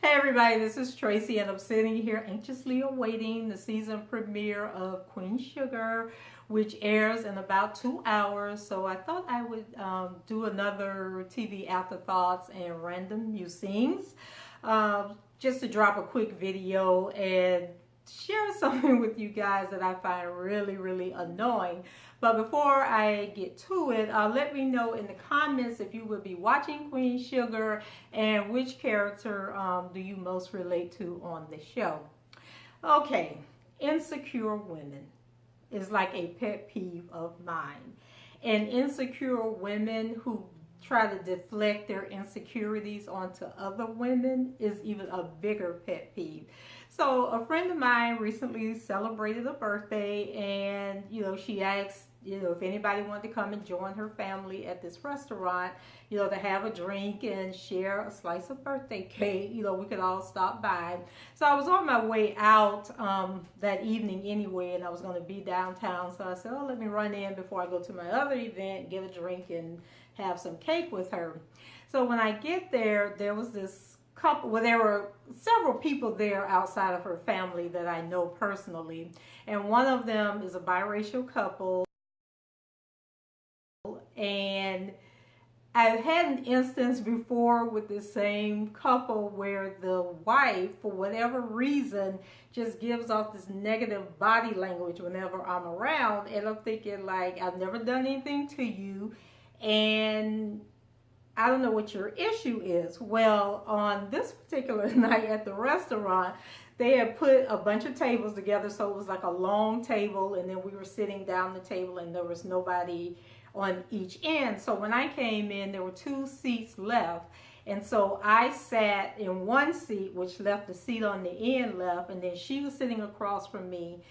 Hey everybody, this is Tracy and I'm sitting here anxiously awaiting the season premiere of Queen Sugar, which airs in about 2 hours. So I thought I would do another TV afterthoughts and random musings, just to drop a quick video and share something with you guys that I find really annoying. But before I get to it, let me know in the comments if you would be watching Queen Sugar and which character do you most relate to on the show. Okay, insecure women is like a pet peeve of mine. And insecure women who try to deflect their insecurities onto other women is even a bigger pet peeve. So a friend of mine recently celebrated a birthday, and she asked if anybody wanted to come and join her family at this restaurant, to have a drink and share a slice of birthday cake. We could all stop by. So I was on my way out that evening anyway, and I was going to be downtown. So I said, oh, let me run in before I go to my other event, get a drink and have some cake with her. So when I get there, there was this couple, well, there were several people there outside of her family that I know personally. And one of them is a biracial couple. And I've had an instance before with the same couple where the wife, for whatever reason, just gives off this negative body language whenever I'm around. And I'm thinking, like, I've never done anything to you, and I don't know what your issue is. Well, on this particular night at the restaurant, they had put a bunch of tables together, so it was like a long table, and then we were sitting down the table, and there was nobody on each end. So when I came in, there were 2 seats left, and so I sat in one seat, which left the seat on the end left, and then she was sitting across from me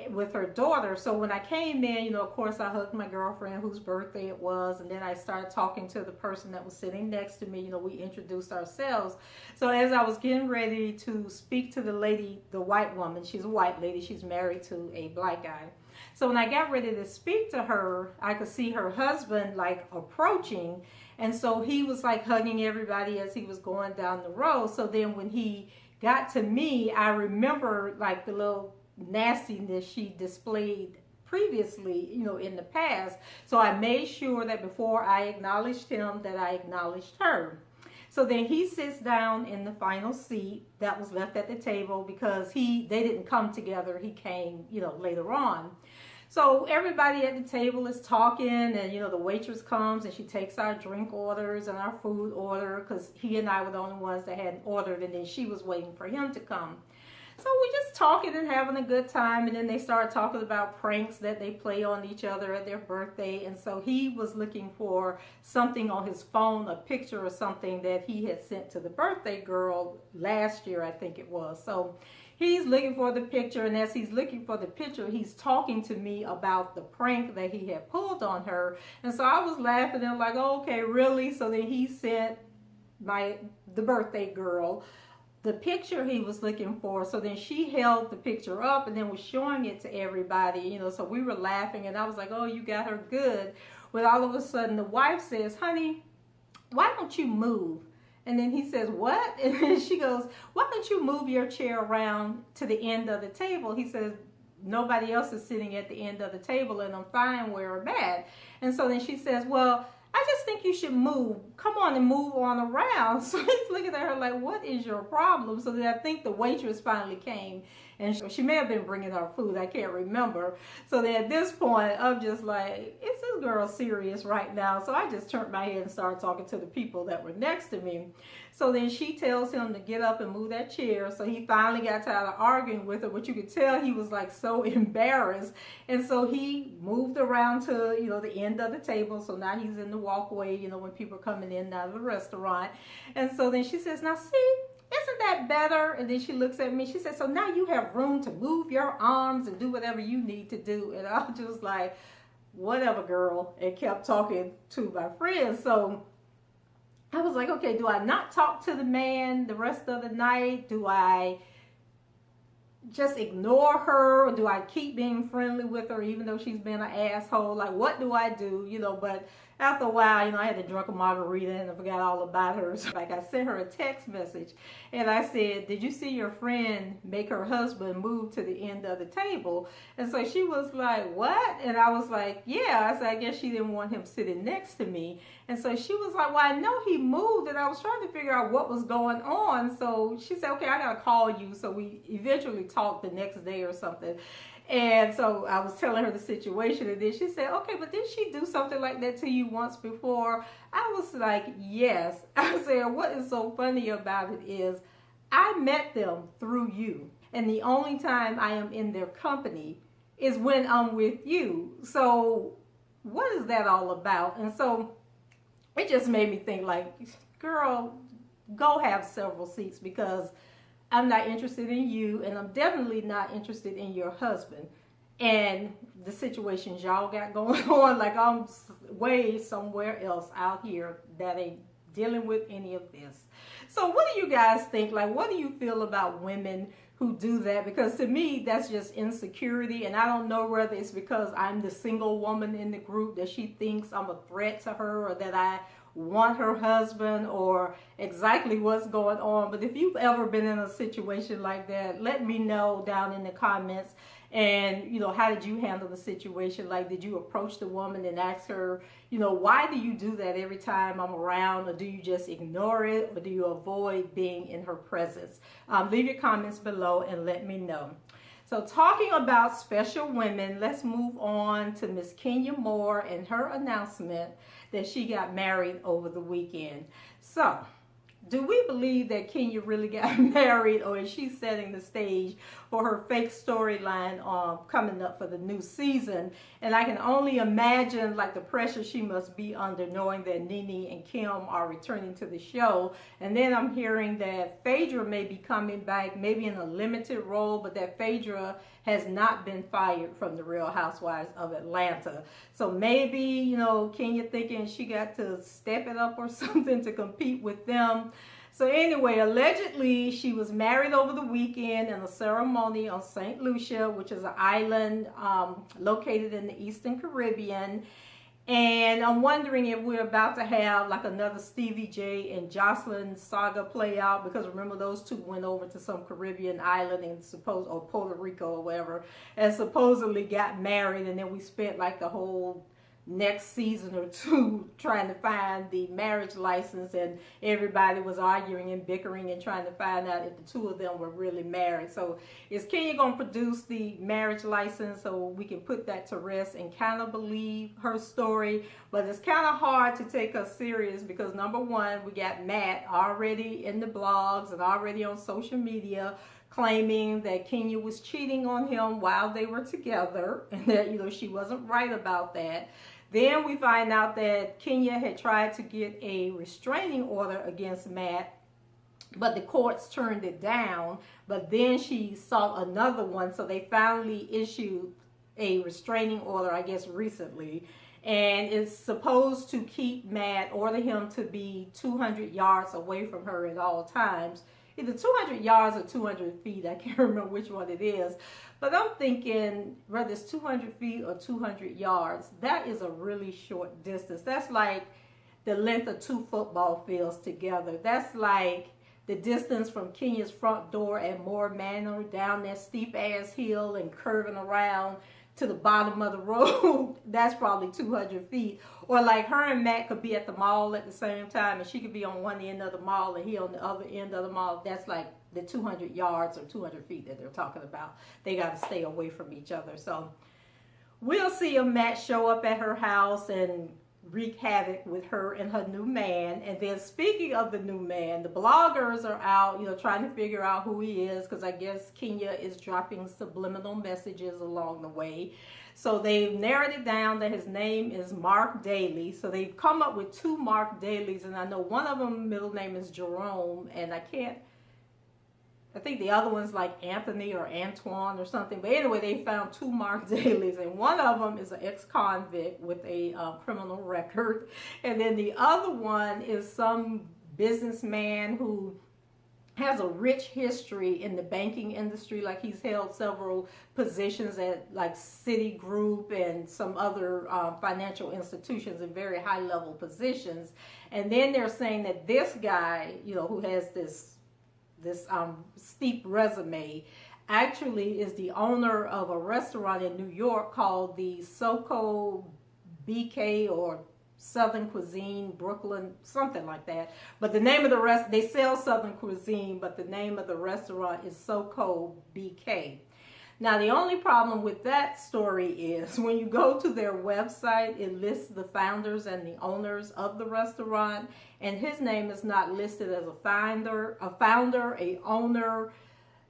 with her daughter. So when I came in, of course I hugged my girlfriend whose birthday it was, and then I started talking to the person that was sitting next to me. We introduced ourselves. So as I was getting ready to speak to the lady, the white woman, she's a white lady, she's married to a black guy. So when I got ready to speak to her, I could see her husband like approaching, and so he was like hugging everybody as he was going down the road. So then when he got to me, I remember like the little nastiness she displayed previously, in the past. So I made sure that before I acknowledged him, that I acknowledged her. So then he sits down in the final seat that was left at the table, because they didn't come together. He came, later on. So everybody at the table is talking, and the waitress comes and she takes our drink orders and our food order, because he and I were the only ones that hadn't ordered, and then she was waiting for him to come. So we just talking and having a good time, and then they started talking about pranks that they play on each other at their birthday. And so he was looking for something on his phone, a picture or something that he had sent to the birthday girl last year, I think it was. So he's looking for the picture, and as he's looking for the picture, he's talking to me about the prank that he had pulled on her. And so I was laughing and I'm like, oh, okay, really? So then he sent the birthday girl the picture he was looking for. So then she held the picture up and then was showing it to everybody, so we were laughing, and I was like, oh, you got her good. When all of a sudden the wife says, honey, why don't you move? And then he says, what? And then she goes, why don't you move your chair around to the end of the table? He says, nobody else is sitting at the end of the table, and I'm fine where I'm at. And so then she says, well, I just think you should move. Come on and move on around. So he's looking at her like, what is your problem? So then I think the waitress finally came, and she may have been bringing our food. I can't remember. So then at this point, I'm just like, is this girl serious right now? So I just turned my head and started talking to the people that were next to me. So then she tells him to get up and move that chair. So he finally got tired of arguing with her, but you could tell he was like so embarrassed. And so he moved around to, the end of the table. So now he's in the walkway, when people are coming in and out of the restaurant. And so then she says, now see, isn't that better? And then she looks at me. She says, so now you have room to move your arms and do whatever you need to do. And I was just like, whatever, girl, and kept talking to my friend. So I was like, okay, do I not talk to the man the rest of the night? Do I just ignore her, or do I keep being friendly with her even though she's been an asshole? Like, what do I do? But after a while, I had to drink a margarita and I forgot all about her. So, like, I sent her a text message and I said, did you see your friend make her husband move to the end of the table? And so she was like, what? And I was like, yeah. I said, I guess she didn't want him sitting next to me. And so she was like, well, I know he moved, and I was trying to figure out what was going on. So she said, okay, I got to call you. So we eventually talked the next day or something. And so I was telling her the situation, and then she said, okay, but didn't she do something like that to you once before? I was like, yes. I said, what is so funny about it is I met them through you. And the only time I am in their company is when I'm with you. So what is that all about? And so it just made me think, like, girl, go have several seats, because I'm not interested in you, and I'm definitely not interested in your husband and the situations y'all got going on. Like, I'm way somewhere else out here that ain't dealing with any of this. So what do you guys think? Like, what do you feel about women who do that? Because to me, that's just insecurity, and I don't know whether it's because I'm the single woman in the group that she thinks I'm a threat to her, or that I want her husband, or exactly what's going on. But if you've ever been in a situation like that, let me know down in the comments. And how did you handle the situation? Like, did you approach the woman and ask her, why do you do that every time I'm around? Or do you just ignore it? Or do you avoid being in her presence? Leave your comments below and let me know. So, talking about special women, let's move on to Miss Kenya Moore and her announcement that she got married over the weekend. So, do we believe that Kenya really got married, or is she setting the stage for her fake storyline coming up for the new season? And I can only imagine, like, the pressure she must be under, knowing that Nene and Kim are returning to the show. And then I'm hearing that Phaedra may be coming back, maybe in a limited role, but that Phaedra has not been fired from the Real Housewives of Atlanta. So maybe, Kenya thinking she got to step it up or something to compete with them. So anyway, allegedly, she was married over the weekend in a ceremony on St. Lucia, which is an island located in the Eastern Caribbean. And I'm wondering if we're about to have like another Stevie J and Jocelyn saga play out, because remember, those two went over to some Caribbean island and or Puerto Rico or whatever, and supposedly got married, and then we spent like the whole next season or two trying to find the marriage license, and everybody was arguing and bickering and trying to find out if the two of them were really married. So is Kenya going to produce the marriage license so we can put that to rest and kind of believe her story? But it's kind of hard to take us serious, because number one, we got Matt already in the blogs and already on social media claiming that Kenya was cheating on him while they were together, and that she wasn't right about that. Then we find out that Kenya had tried to get a restraining order against Matt, but the courts turned it down. But then she sought another one, so they finally issued a restraining order, I guess recently. And it's supposed to keep Matt, order him to be 200 yards away from her at all times. Either 200 yards or 200 feet. I can't remember which one it is. But I'm thinking, whether it's 200 feet or 200 yards, that is a really short distance. That's like the length of 2 football fields together. That's like the distance from Kenya's front door at Moore Manor down that steep ass hill and curving around to the bottom of the road. That's probably 200 feet. Or like her and Matt could be at the mall at the same time, and she could be on one end of the mall and he on the other end of the mall. That's like the 200 yards or 200 feet that they're talking about. They got to stay away from each other. So we'll see if Matt show up at her house and wreak havoc with her and her new man. And then speaking of the new man, the bloggers are out, trying to figure out who he is, because I guess Kenya is dropping subliminal messages along the way. So they've narrowed it down that his name is Mark Daly. So they've come up with 2 Mark Dalys, and I know one of them middle name is Jerome, and I think the other one's like Anthony or Antoine or something. But anyway, they found 2 Mark Dalys, and one of them is an ex-convict with a criminal record. And then the other one is some businessman who has a rich history in the banking industry. Like, he's held several positions at like Citigroup and some other financial institutions in very high level positions. And then they're saying that this guy, you know, who has this steep resume, actually is the owner of a restaurant in New York called the SoCo BK, or Southern Cuisine, Brooklyn, something like that. But the name of the they sell Southern Cuisine, but the name of the restaurant is SoCo BK. Now, the only problem with that story is when you go to their website, it lists the founders and the owners of the restaurant, and his name is not listed as a founder, a owner,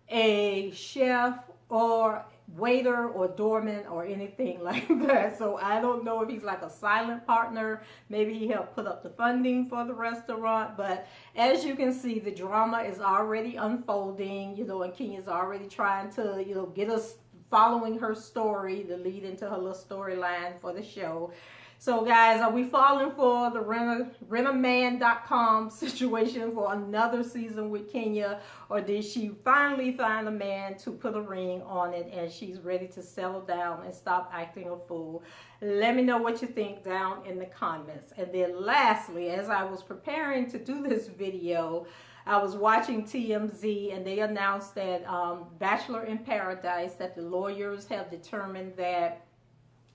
a chef, or waiter, or doorman, or anything like that. So I don't know if he's like a silent partner. Maybe he helped put up the funding for the restaurant. But as you can see, the drama is already unfolding, you know, and Kenya's already trying to, you know, get us following her story to lead into her little storyline for the show. So guys, are we falling for the rentaman.com situation for another season with Kenya, or did she finally find a man to put a ring on it and she's ready to settle down and stop acting a fool? Let me know what you think down in the comments. And then lastly, as I was preparing to do this video, I was watching TMZ, and they announced that Bachelor in Paradise, that the lawyers have determined that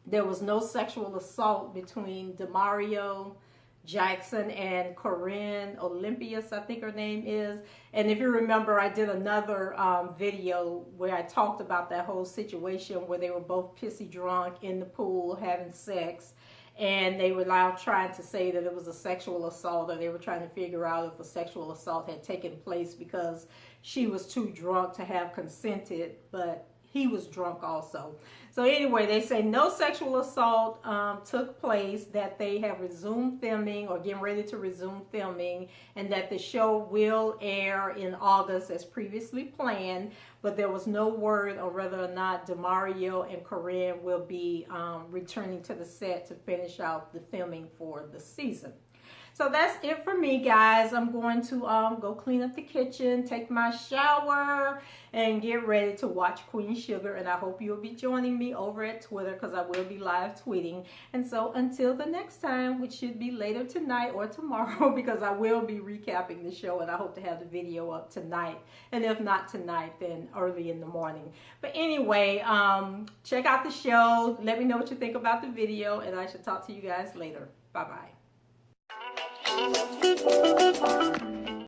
there was no sexual assault between Demario Jackson and Corinne Olympius, I think her name is. And if you remember, I did another video where I talked about that whole situation where they were both pissy drunk in the pool having sex, and they were now trying to say that it was a sexual assault, or they were trying to figure out if a sexual assault had taken place because she was too drunk to have consented, but he was drunk also. So anyway, they say no sexual assault took place, that they have resumed filming, or getting ready to resume filming, and that the show will air in August as previously planned. But there was no word on whether or not Demario and Corinne will be returning to the set to finish out the filming for the season. So that's it for me, guys. I'm going to go clean up the kitchen, take my shower, and get ready to watch Queen Sugar. And I hope you'll be joining me over at Twitter, because I will be live tweeting. And so until the next time, which should be later tonight or tomorrow, because I will be recapping the show, and I hope to have the video up tonight. And if not tonight, then early in the morning. But anyway, check out the show. Let me know what you think about the video, and I shall talk to you guys later. Bye-bye.